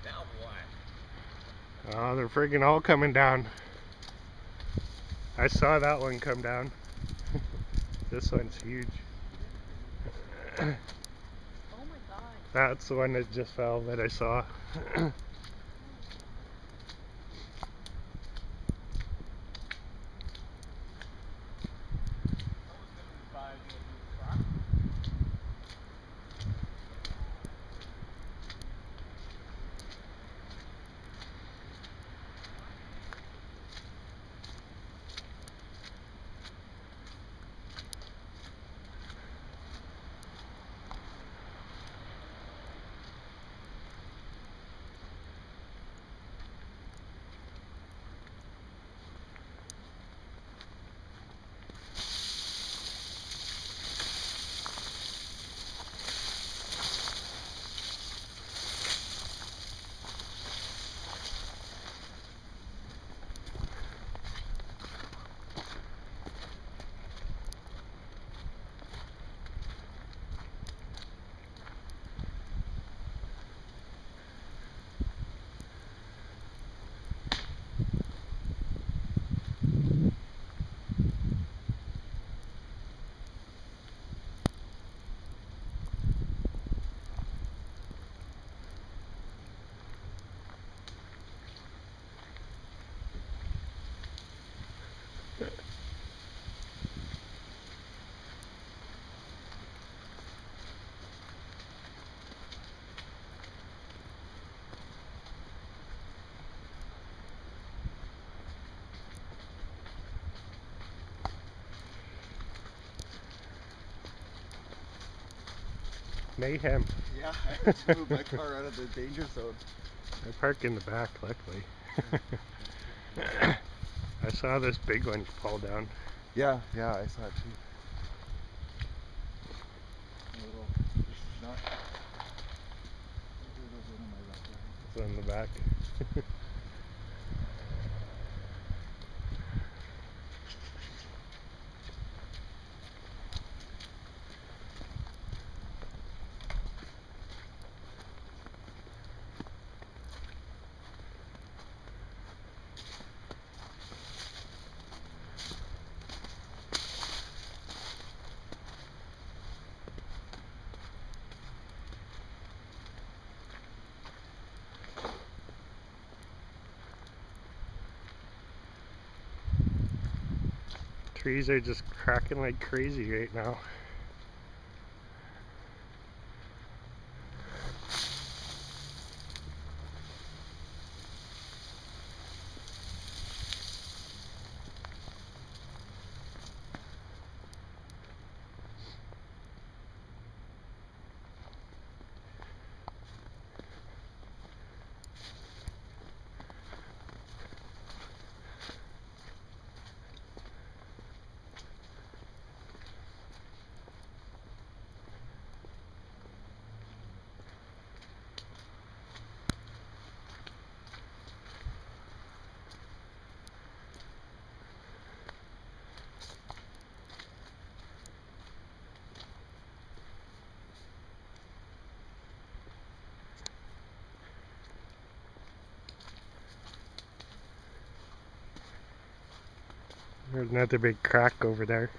Now what? Oh, they're friggin' all coming down. I saw that one come down. This one's huge. Oh my god. That's the one that just fell that I saw. Someone's gonna decide to do a crack. Mayhem. Yeah, I had to move my car out of the danger zone. I parked in the back, luckily. I saw this big one fall down. Yeah, I saw it too. This is not. Where goes one of my left It's in the back. Trees are just cracking like crazy right now. There's another big crack over there.